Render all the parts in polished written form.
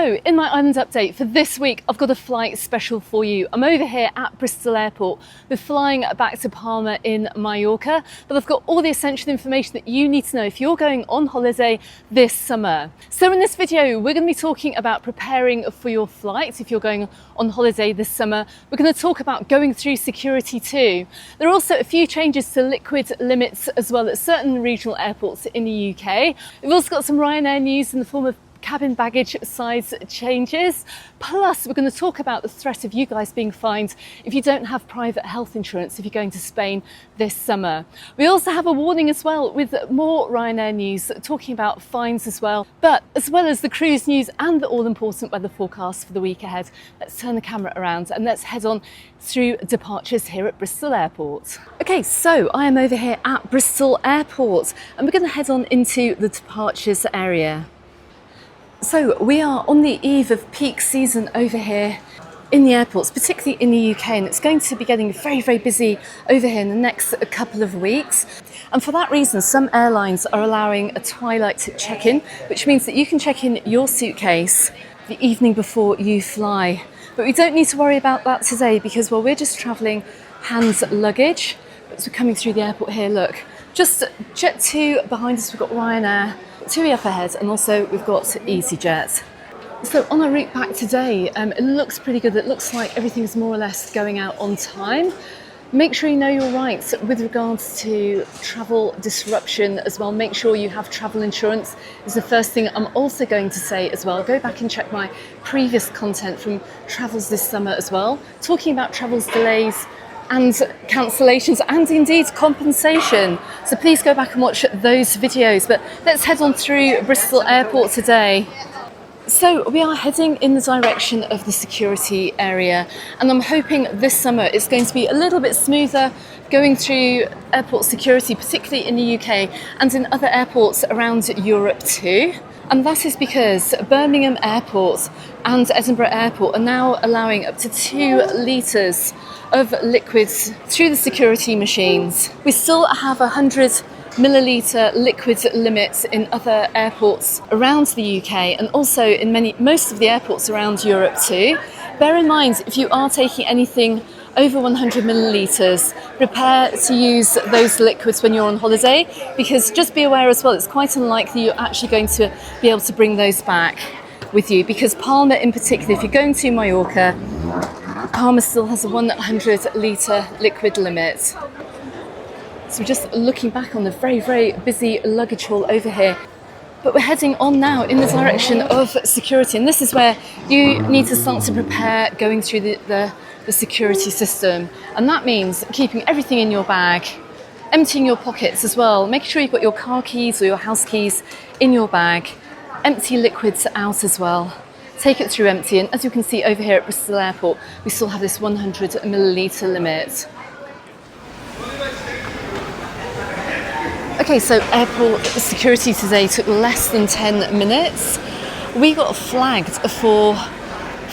So in my island update for this week, I've got a flight special for you. I'm over here at Bristol Airport. We're flying back to Palma in Mallorca, but I've got all the essential information that you need to know if you're going on holiday this summer. So in this video, we're going to be talking about preparing for your flight if you're going on holiday this summer. We're going to talk about going through security too. There are also a few changes to liquid limits as well at certain regional airports in the UK. We've also got some Ryanair news in the form of cabin baggage size changes. Plus, we're going to talk about the threat of you guys being fined if you don't have private health insurance if you're going to Spain this summer. We also have a warning as well with more Ryanair news talking about fines as well. But as well as the cruise news and the all-important weather forecast for the week ahead, let's turn the camera around and let's head on through departures here at Bristol Airport. Okay, so I am over here at Bristol Airport and we're going to head on into the departures area. So we are on the eve of peak season over here in the airports, particularly in the UK, and it's going to be getting very, very busy over here in the next couple of weeks. And for that reason, some airlines are allowing a twilight check-in, which means that you can check in your suitcase the evening before you fly. But we don't need to worry about that today because, well, we're just travelling hand luggage. As we're coming through the airport here, look, just Jet 2 behind us, we've got Ryanair, TUI up ahead, and also we've got Easyjet. So on our route back today, it looks pretty good. It looks like everything's more or less going out on time. Make sure you know your rights with regards to travel disruption as well. Make sure you have travel insurance is the first thing I'm also going to say as well. Go back and check my previous content from travels this summer as well, talking about travels delays and cancellations and indeed compensation. So please go back and watch those videos. But let's head on through Bristol Airport today. So we are heading in the direction of the security area, and I'm hoping this summer it's going to be a little bit smoother going through airport security, particularly in the UK and in other airports around Europe too. And that is because Birmingham Airport and Edinburgh Airport are now allowing up to 2 litres of liquids through the security machines. We still have 100 millilitre liquid limits in other airports around the UK and also in most of the airports around Europe too. Bear in mind, if you are taking anything over 100 millilitres, prepare to use those liquids when you're on holiday, because just be aware as well, it's quite unlikely you're actually going to be able to bring those back with you, because Palma in particular, if you're going to Mallorca, Palma still has a 100 litre liquid limit. So we're just looking back on the very, very busy luggage hall over here. But we're heading on now in the direction of security, and this is where you need to start to prepare going through the security system. And that means keeping everything in your bag, emptying your pockets as well, making sure you've got your car keys or your house keys in your bag, empty liquids out as well. Take it through empty, and as you can see over here at Bristol Airport, we still have this 100 millilitre limit. Okay, so airport security today took less than 10 minutes. We got flagged for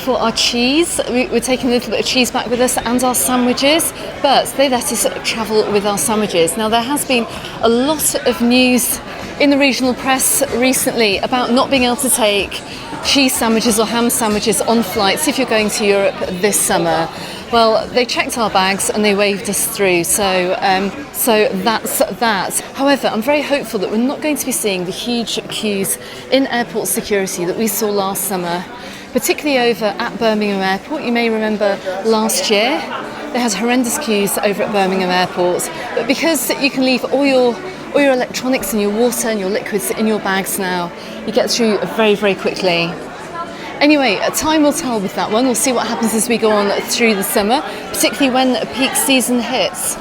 our cheese. We're taking a little bit of cheese back with us and our sandwiches, but they let us travel with our sandwiches. Now, there has been a lot of news in the regional press recently about not being able to take cheese sandwiches or ham sandwiches on flights if you're going to Europe this summer. Well, they checked our bags and they waved us through, so that's that. However, I'm very hopeful that we're not going to be seeing the huge queues in airport security that we saw last summer, particularly over at Birmingham Airport. You may remember last year they had horrendous queues over at Birmingham Airport, but because you can leave all your electronics and your water and your liquids in your bags now, you get through very, very quickly. Anyway, time will tell with that one. We'll see what happens as we go on through the summer, particularly when peak season hits.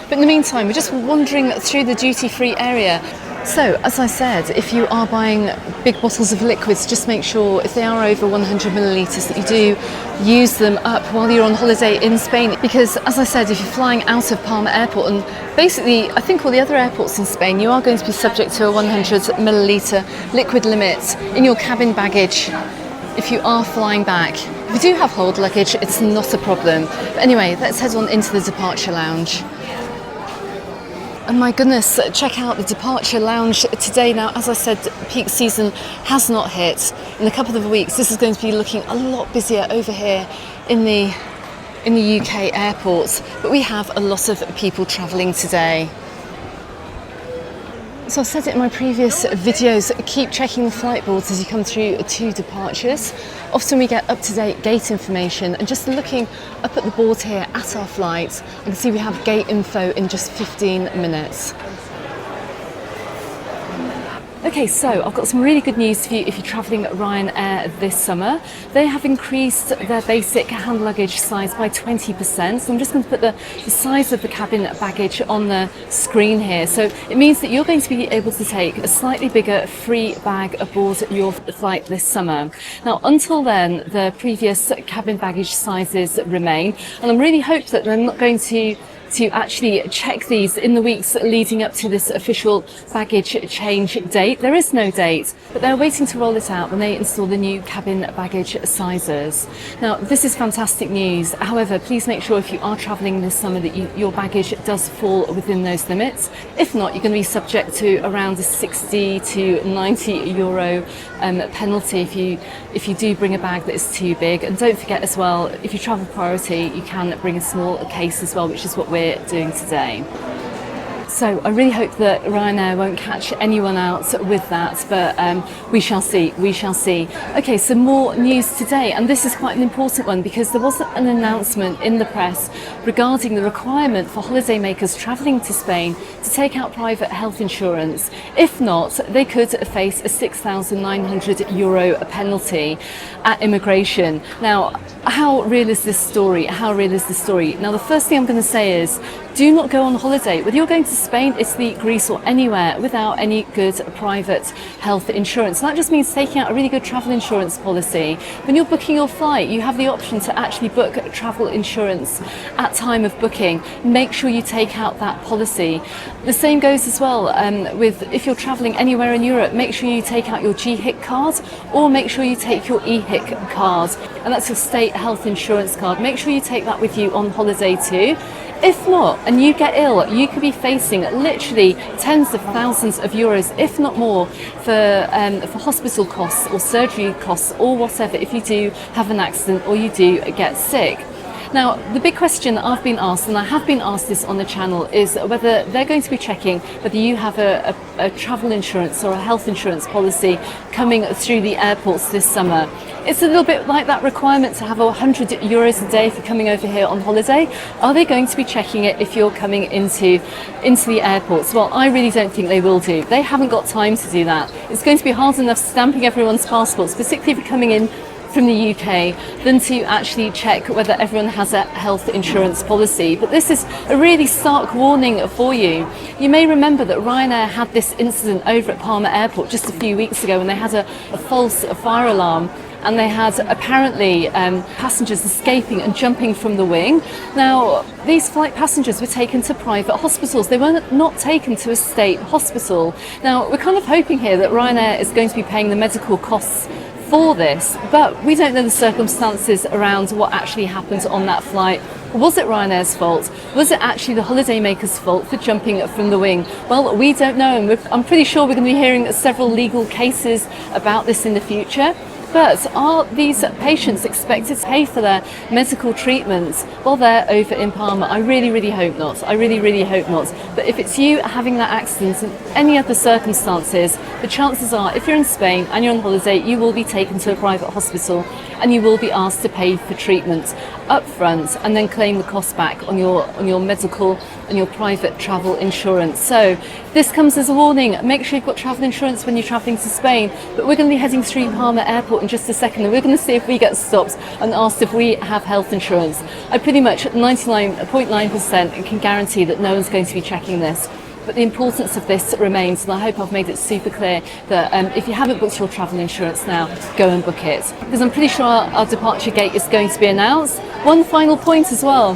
But in the meantime, we're just wandering through the duty-free area. So, as I said, if you are buying big bottles of liquids, just make sure if they are over 100 millilitres that you do use them up while you're on holiday in Spain. Because, as I said, if you're flying out of Palma Airport, and basically I think all the other airports in Spain, you are going to be subject to a 100 millilitre liquid limit in your cabin baggage if you are flying back. If you do have hold luggage, it's not a problem. But anyway, let's head on into the departure lounge. And my goodness, check out the departure lounge today. Now, as I said, peak season has not hit. In a couple of weeks, this is going to be looking a lot busier over here in the UK airports, but we have a lot of people travelling today. So I've said it in my previous videos, keep checking the flight boards as you come through to departures. Often we get up-to-date gate information, and just looking up at the board here at our flight, I can see we have gate info in just 15 minutes. Okay, so I've got some really good news for you if you're travelling Ryanair this summer. They have increased their basic hand luggage size by 20%. So I'm just going to put the size of the cabin baggage on the screen here. So it means that you're going to be able to take a slightly bigger free bag aboard your flight this summer. Now, until then, the previous cabin baggage sizes remain, and I'm really hope that they're not going to actually check these in the weeks leading up to this official baggage change date. There is no date, but they're waiting to roll it out when they install the new cabin baggage sizes. Now, this is fantastic news. However, please make sure if you are travelling this summer that your baggage does fall within those limits. If not, you're going to be subject to around a 60 to 90 euro penalty if you do bring a bag that is too big. And don't forget as well, if you travel priority, you can bring a small case as well, which is what we're doing today. So I really hope that Ryanair won't catch anyone out with that, but we shall see, we shall see. Okay, so more news today, and this is quite an important one because there was an announcement in the press regarding the requirement for holidaymakers travelling to Spain to take out private health insurance. If not, they could face a 6,900 euro penalty at immigration. Now, how real is this story? How real is this story? Now, the first thing I'm going to say is, do not go on holiday, whether you're going to Spain, Italy, Greece or anywhere, without any good private health insurance. And that just means taking out a really good travel insurance policy. When you're booking your flight, you have the option to actually book travel insurance at time of booking. Make sure you take out that policy. The same goes as well with if you're traveling anywhere in Europe, make sure you take out your GHIC card or make sure you take your EHIC card. And that's your state health insurance card. Make sure you take that with you on holiday too. If not, and you get ill, you could be facing literally tens of thousands of euros, if not more, for hospital costs or surgery costs or whatever if you do have an accident or you do get sick. Now, the big question I've been asked, and I have been asked this on the channel, is whether they're going to be checking whether you have a travel insurance or a health insurance policy coming through the airports this summer. It's a little bit like that requirement to have 100 euros a day if you're coming over here on holiday. Are they going to be checking it if you're coming into the airports? Well, I really don't think they will do. They haven't got time to do that. It's going to be hard enough stamping everyone's passports, particularly if you're coming in from the UK, than to actually check whether everyone has a health insurance policy. But this is a really stark warning for you. You may remember that Ryanair had this incident over at Palma Airport just a few weeks ago when they had a false fire alarm, and they had apparently passengers escaping and jumping from the wing. Now, these flight passengers were taken to private hospitals. They were not taken to a state hospital. Now, we're kind of hoping here that Ryanair is going to be paying the medical costs for this, but we don't know the circumstances around what actually happened on that flight. Was it Ryanair's fault? Was it actually the holidaymakers' fault for jumping from the wing? Well, we don't know, and I'm pretty sure we're going to be hearing several legal cases about this in the future. But are these patients expected to pay for their medical treatments while they're over in Palma? I really, really hope not. I really, really hope not. But if it's you having that accident and any other circumstances, the chances are if you're in Spain and you're on holiday, you will be taken to a private hospital and you will be asked to pay for treatment up front and then claim the cost back on your medical and your private travel insurance. So this comes as a warning. Make sure you've got travel insurance when you're traveling to Spain. But we're going to be heading through Palma Airport in just a second, and we're going to see if we get stopped and asked if we have health insurance. I pretty much 99.9% can guarantee that no one's going to be checking this. But the importance of this remains, and I hope I've made it super clear that if you haven't booked your travel insurance now, go and book it. Because I'm pretty sure our departure gate is going to be announced. One final point as well.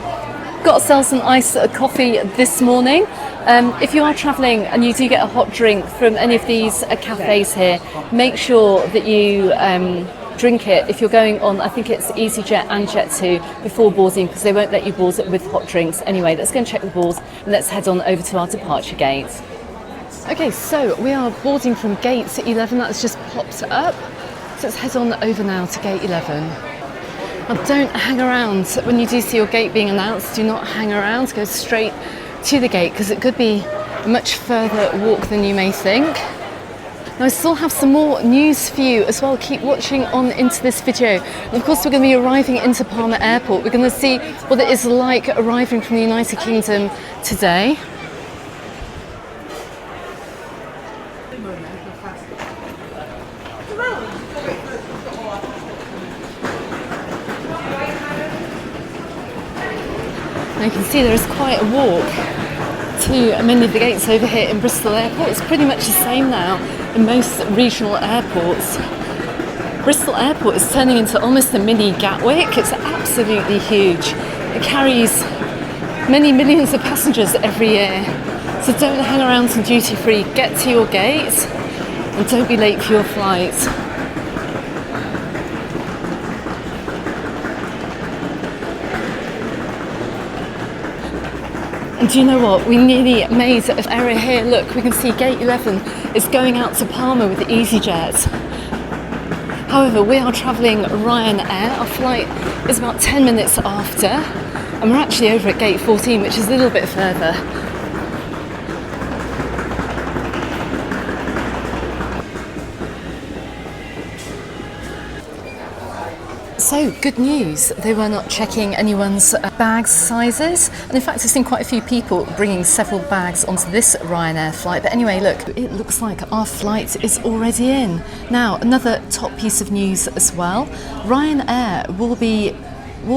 Got ourselves an iced coffee this morning. If you are travelling and you do get a hot drink from any of these cafes here, make sure that you drink it if you're going on, I think it's Easyjet and Jet2 before boarding, because they won't let you board it with hot drinks. Anyway, let's go and check the board and let's head on over to our departure gate. Okay, so we are boarding from gate 11. That's just popped up. So let's head on over now to gate 11. Now don't hang around when you do see your gate being announced. Do not hang around, go straight to the gate because it could be a much further walk than you may think. Now I still have some more news for you as well. Keep watching on into this video. And of course we're going to be arriving into Palma Airport. We're going to see what it is like arriving from the United Kingdom today. You can see there is quite a walk to many of the gates over here in Bristol Airport. It's pretty much the same now in most regional airports. Bristol Airport is turning into almost a mini Gatwick. It's absolutely huge. It carries many millions of passengers every year. So don't hang around in duty free. Get to your gate and don't be late for your flight. And do you know what? We nearly made an area here. Look, we can see gate 11 is going out to Palma with Easyjet. However, we are travelling Ryanair. Our flight is about 10 minutes after, and we're actually over at gate 14, which is a little bit further. So, good news, they were not checking anyone's bag sizes, and in fact I've seen quite a few people bringing several bags onto this Ryanair flight. But anyway, look, it looks like our flight is already in. Now, another top piece of news as well, Ryanair will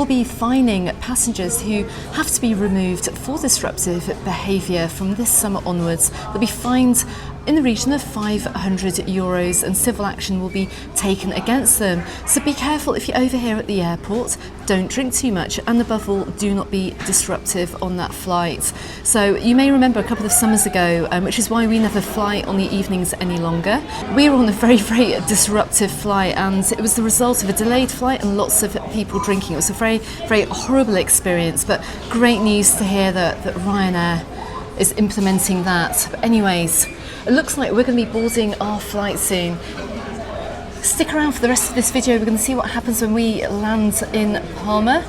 be fining passengers who have to be removed for disruptive behaviour from this summer onwards. They'll be fined in the region of €500 and civil action will be taken against them. So be careful if you're over here at the airport, don't drink too much, and above all, do not be disruptive on that flight. So you may remember a couple of summers ago, which is why we never fly on the evenings any longer. We were on a very, very disruptive flight, and it was the result of a delayed flight and lots of people drinking. It was a very, very horrible experience, but great news to hear that Ryanair is implementing that. But anyways, it looks like we're going to be boarding our flight soon. Stick around for the rest of this video. We're going to see what happens when we land in Palma.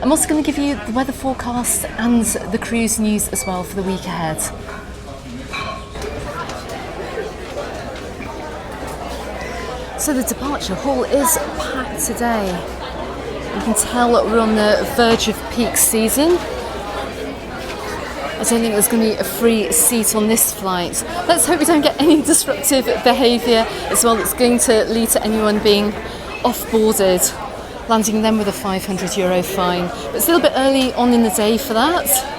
I'm also going to give you the weather forecast and the cruise news as well for the week ahead. So the departure hall is packed today. You can tell that we're on the verge of peak season. I don't think there's going to be a free seat on this flight. Let's hope we don't get any disruptive behaviour as well that's going to lead to anyone being off-boarded, landing them with a €500 fine. But it's a little bit early on in the day for that.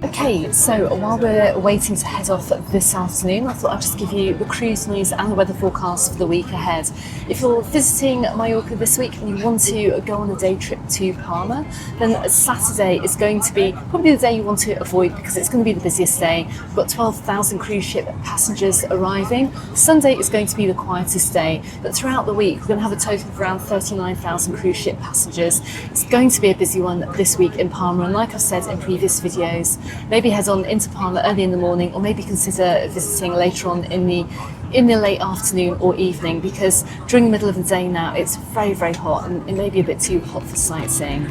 Okay, so while we're waiting to head off this afternoon, I thought I'd just give you the cruise news and the weather forecast for the week ahead. If you're visiting Mallorca this week and you want to go on a day trip to Palma, then Saturday is going to be probably the day you want to avoid because it's going to be the busiest day. We've got 12,000 cruise ship passengers arriving. Sunday is going to be the quietest day, but throughout the week we're going to have a total of around 39,000 cruise ship passengers. It's going to be a busy one this week in Palma, and like I've said in previous videos, maybe head on into Palma early in the morning, or maybe consider visiting later on in the late afternoon or evening, because during the middle of the day now it's very, very hot and it may be a bit too hot for sightseeing.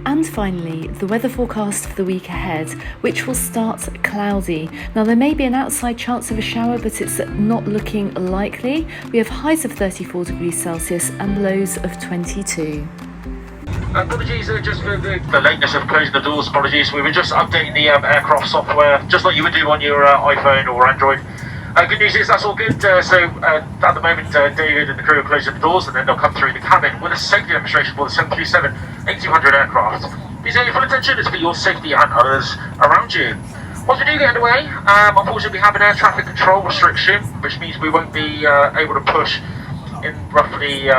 And finally, the weather forecast for the week ahead, which will start cloudy. Now there may be an outside chance of a shower, but it's not looking likely. We have highs of 34 degrees Celsius and lows of 22. Apologies just for the lateness of closing the doors. Apologies, we were just updating the aircraft software, just like you would do on your iPhone or Android. Good news is that's all good. At the moment, David and the crew are closing the doors, and then they'll come through the cabin with a safety demonstration for the 737-8200 aircraft. Please have your full attention. It's for your safety and others around you. Once we do get underway, unfortunately we have an air traffic control restriction, which means we won't be able to push in roughly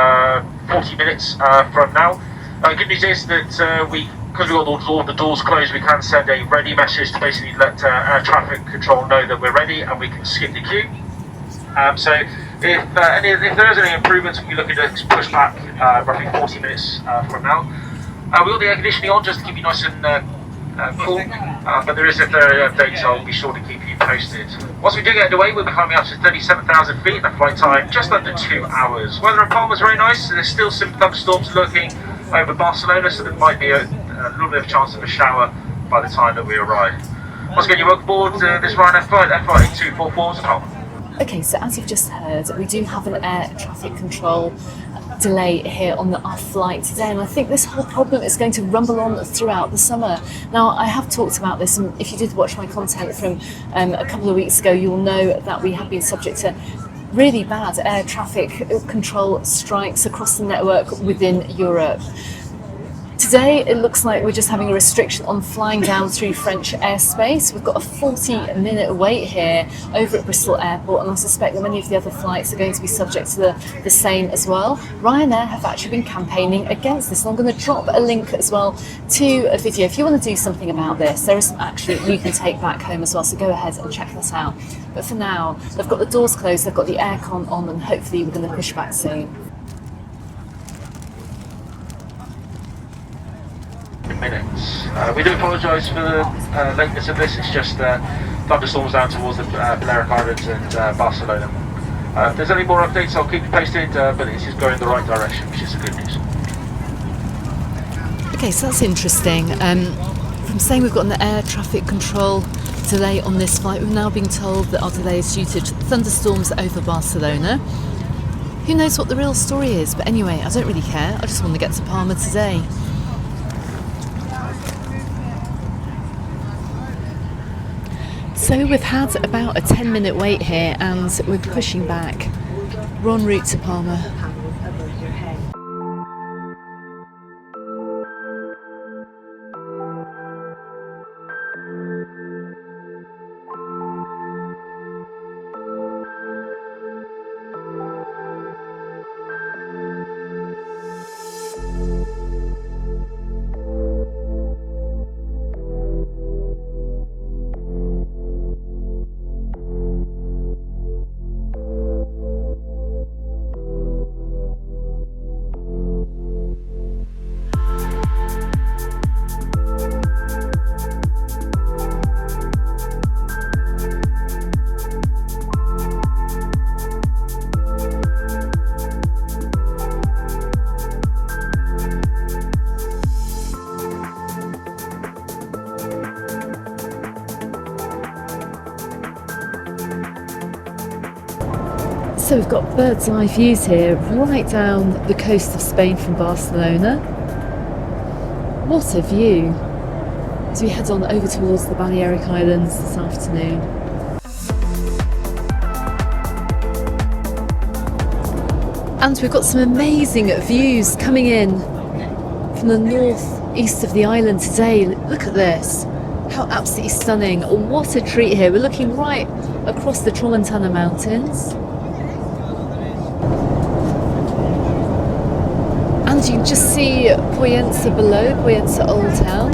40 minutes from now. Good news is that because we've got all the doors closed, we can send a ready message to basically let air traffic control know that we're ready and we can skip the queue. So if there is any improvements, we'll be looking to push back roughly 40 minutes from now. We've got the air conditioning on just to keep you nice and cool, but there is, if there are updates, I'll be sure to keep you posted. Once we do get underway, we'll be climbing up to 37,000 feet and a flight time just under 2 hours. Weather in Palma is very nice. There's still some thunderstorms lurking over Barcelona, so there might be a little bit of chance of a shower by the time that we arrive. Once again, you're welcome aboard this Ryanair flight, FI 8244 to Palma. Okay, so as you've just heard, we do have an air traffic control delay here on our flight today, and I think this whole problem is going to rumble on throughout the summer. Now, I have talked about this, and if you did watch my content from a couple of weeks ago, you'll know that we have been subject to really bad air traffic control strikes across the network within Europe. Today, it looks like we're just having a restriction on flying down through French airspace. We've got a 40-minute wait here over at Bristol Airport, and I suspect that many of the other flights are going to be subject to the same as well. Ryanair have actually been campaigning against this, and I'm going to drop a link as well to a video. If you want to do something about this, there is some action you can take back home as well, so go ahead and check that out. But for now, they've got the doors closed, they've got the aircon on, and hopefully we're going to push back soon. Minutes. We do apologise for the lateness of this. It's just thunderstorms down towards the Balearic Islands and Barcelona. If there's any more updates, I'll keep you posted, but this is going in the right direction, which is the good news. Okay, so that's interesting. From saying we've got an air traffic control delay on this flight, we've now been told that our delay is due to thunderstorms over Barcelona. Who knows what the real story is, but anyway, I don't really care. I just want to get to Palma today. So we've had about a 10-minute wait here, and we're pushing back. We're en route to Palma. So we've got bird's eye views here right down the coast of Spain from Barcelona. What a view as we head on over towards the Balearic Islands this afternoon. And we've got some amazing views coming in from the north-east of the island today. Look at this, how absolutely stunning. What a treat here. We're looking right across the Tramontana Mountains. And you can just see Poyensa below, Poyensa Old Town.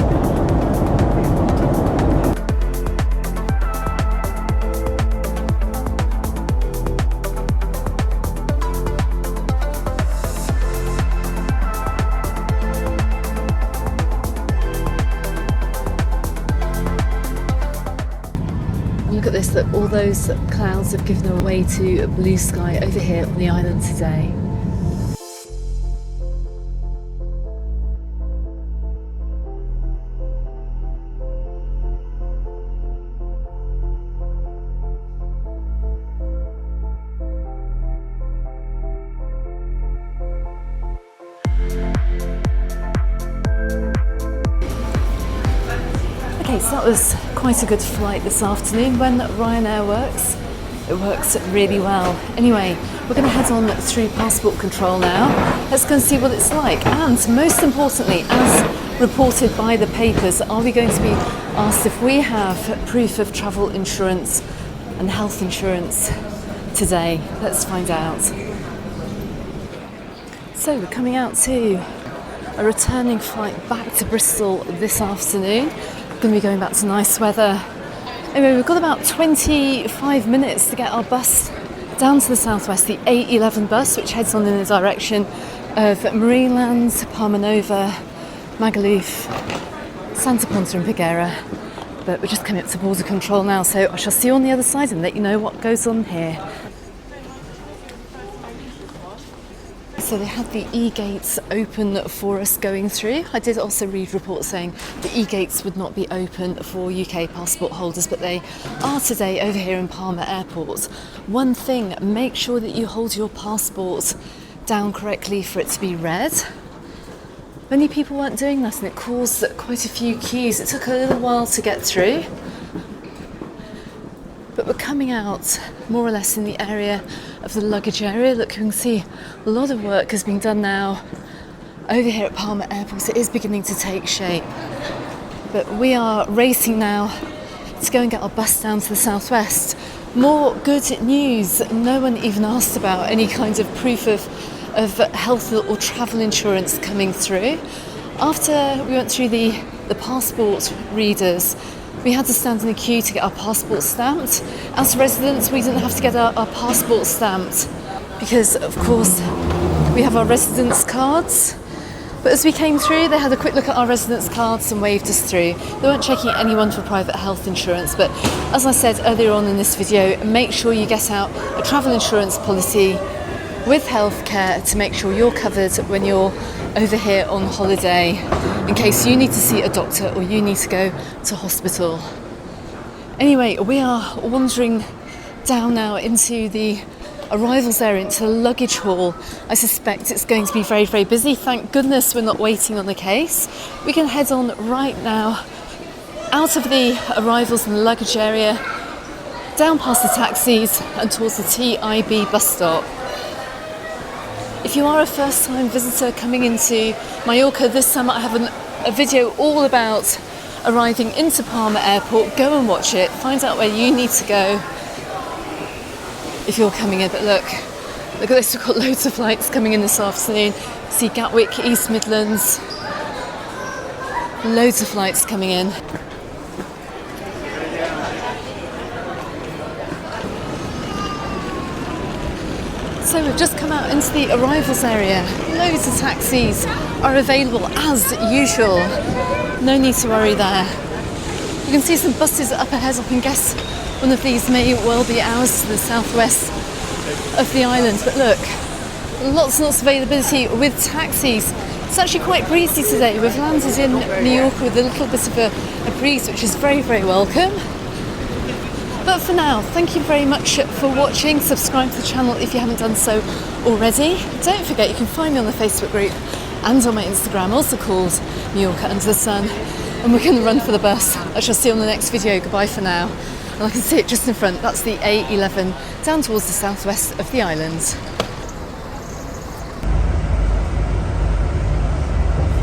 And look at this, that all those clouds have given way to blue sky over here on the island today. Okay, so that was quite a good flight this afternoon when Ryanair works. It works really well. Anyway, we're going to head on through passport control now. Let's go and see what it's like. And most importantly, as reported by the papers, are we going to be asked if we have proof of travel insurance and health insurance today? Let's find out. So we're coming out to a returning flight back to Bristol this afternoon. We're going to be going back to nice weather. Anyway, we've got about 25 minutes to get our bus down to the southwest, the 8:11 bus, which heads on in the direction of Marineland, Palma Nova, Magaluf, Santa Ponta and Peguera. But we're just coming up to border control now, so I shall see you on the other side and let you know what goes on here. So they had the e-gates open for us going through. I did also read reports saying the e-gates would not be open for UK passport holders, but they are today over here in Palma Airport. One thing, make sure that you hold your passport down correctly for it to be read. Many people weren't doing that and it caused quite a few queues. It took a little while to get through. But we're coming out more or less in the area of the luggage area. Look, you can see a lot of work has been done now over here at Palma Airport. It is beginning to take shape. But we are racing now to go and get our bus down to the southwest. More good news. No one even asked about any kind of proof of health or travel insurance coming through. After we went through the passport readers, we had to stand in a queue to get our passport stamped. As residents, we didn't have to get our passport stamped because, of course, we have our residence cards. But as we came through, they had a quick look at our residence cards and waved us through. They weren't checking anyone for private health insurance, but as I said earlier on in this video, make sure you get out a travel insurance policy with healthcare to make sure you're covered when you're over here on holiday in case you need to see a doctor or you need to go to hospital. Anyway, we are wandering down now into the arrivals area, into the luggage hall. I suspect it's going to be very, very busy. Thank goodness we're not waiting on the case. We can head on right now out of the arrivals and the luggage area, down past the taxis and towards the TIB bus stop. If you are a first-time visitor coming into Mallorca this summer, I have a video all about arriving into Palma Airport. Go and watch it, find out where you need to go if you're coming in. But look at this, we've got loads of flights coming in this afternoon. See Gatwick, East Midlands, loads of flights coming in. So we've just come out into the arrivals area. Loads of taxis are available as usual. No need to worry there. You can see some buses up ahead. I can guess one of these may well be ours to the southwest of the island. But look, lots and lots of availability with taxis. It's actually quite breezy today. We've landed in Mallorca with a little bit of a breeze, which is very, very welcome. But for now, thank you very much for watching. Subscribe to the channel if you haven't done so already. Don't forget, you can find me on the Facebook group and on my Instagram, also called Mallorca Under the Sun. And we're going to run for the bus. I shall see you on the next video. Goodbye for now. And I can see it just in front. That's the A11 down towards the southwest of the island.